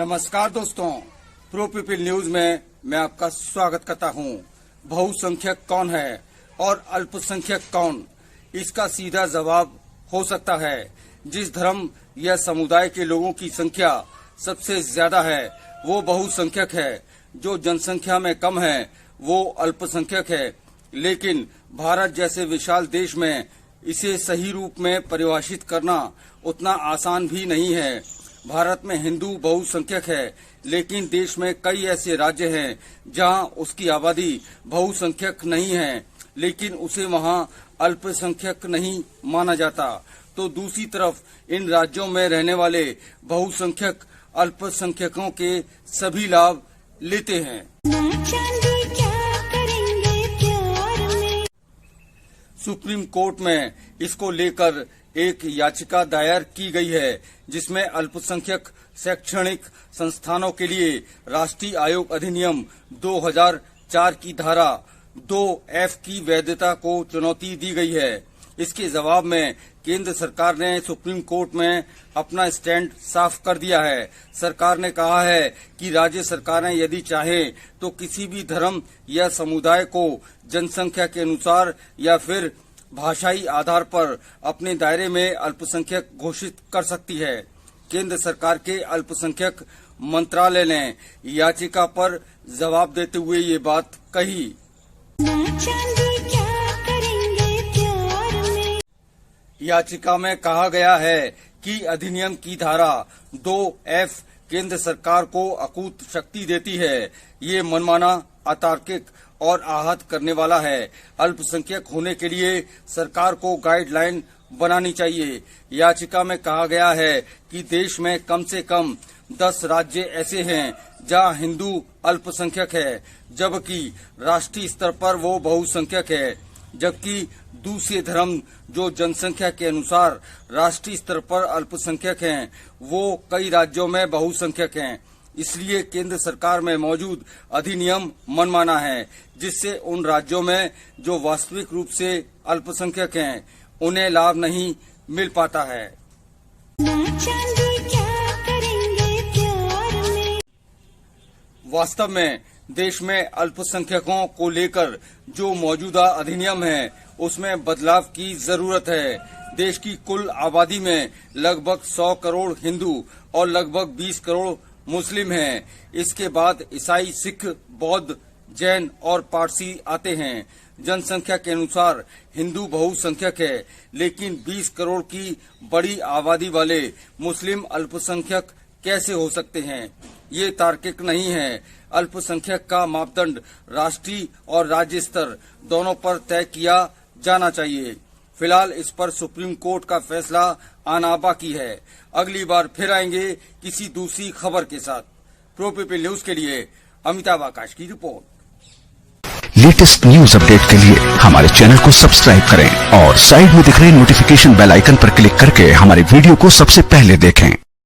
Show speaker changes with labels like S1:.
S1: नमस्कार दोस्तों, pro people news में मैं आपका स्वागत करता हूं। बहुसंख्यक कौन है और अल्पसंख्यक कौन? इसका सीधा जवाब हो सकता है जिस धर्म या समुदाय के लोगों की संख्या सबसे ज्यादा है वो बहुसंख्यक है, जो जनसंख्या में कम है वो अल्पसंख्यक है। लेकिन भारत जैसे विशाल देश में इसे सही रूप में परिभाषित करना उतना आसान भी नहीं है। भारत में हिंदू बहुसंख्यक है, लेकिन देश में कई ऐसे राज्य हैं जहां उसकी आबादी बहुसंख्यक नहीं है, लेकिन उसे वहां अल्पसंख्यक नहीं माना जाता। तो दूसरी तरफ इन राज्यों में रहने वाले बहुसंख्यक अल्पसंख्यकों के सभी लाभ लेते हैं। सुप्रीम कोर्ट में इसको लेकर एक याचिका दायर की गई है, जिसमें अल्पसंख्यक शैक्षणिक संस्थानों के लिए राष्ट्रीय आयोग अधिनियम 2004 की धारा 2F की वैधता को चुनौती दी गई है। इसके जवाब में केंद्र सरकार ने सुप्रीम कोर्ट में अपना स्टैंड साफ कर दिया है। सरकार ने कहा है कि राज्य सरकारें यदि चाहें तो किसी भी धर्म या समुदाय को जनसंख्या के अनुसार या फिर भाषाई आधार पर अपने दायरे में अल्पसंख्यक घोषित कर सकती है। केंद्र सरकार के अल्पसंख्यक मंत्रालय ने याचिका पर जवाब देते हुए ये बात कही। याचिका में कहा गया है कि अधिनियम की धारा 2F केंद्र सरकार को अकूत शक्ति देती है। ये मनमाना, अतार्किक और आहत करने वाला है। अल्पसंख्यक होने के लिए सरकार को गाइडलाइन बनानी चाहिए। याचिका में कहा गया है कि देश में कम से कम 10 राज्य ऐसे हैं जहां हिंदू अल्पसंख्यक है, जबकि राष्ट्रीय स्तर पर वो बहुसंख्यक है। जबकि दूसरे धर्म जो जनसंख्या के अनुसार राष्ट्रीय स्तर पर अल्पसंख्यक हैं, वो कई राज्यों में बहुसंख्यक हैं। इसलिए केंद्र सरकार में मौजूद अधिनियम मनमाना है, जिससे उन राज्यों में जो वास्तविक रूप से अल्पसंख्यक हैं उन्हें लाभ नहीं मिल पाता है। वास्तव में देश में अल्पसंख्यकों को लेकर जो मौजूदा अधिनियम है उसमें बदलाव की जरूरत है। देश की कुल आबादी में लगभग 100 करोड़ हिंदू और लगभग 20 करोड़ मुस्लिम हैं। इसके बाद ईसाई, सिख, बौद्ध, जैन और पारसी आते हैं। जनसंख्या के अनुसार हिंदू बहुसंख्यक है, लेकिन 20 करोड़ की बड़ी आबादी वाले मुस्लिम अल्पसंख्यक कैसे हो सकते हैं? ये तार्किक नहीं है। अल्पसंख्यक का मापदंड राष्ट्रीय और राज्य स्तर दोनों पर तय किया जाना चाहिए। फिलहाल इस पर सुप्रीम कोर्ट का फैसला आना बाकी है। अगली बार फिर आएंगे किसी दूसरी खबर के साथ। प्रो पीपल न्यूज के लिए अमिताभ आकाश की रिपोर्ट।
S2: लेटेस्ट न्यूज अपडेट के लिए हमारे चैनल को सब्सक्राइब करें और साइड में दिख रहे नोटिफिकेशन बेल आइकन पर क्लिक करके हमारे वीडियो को सबसे पहले देखें।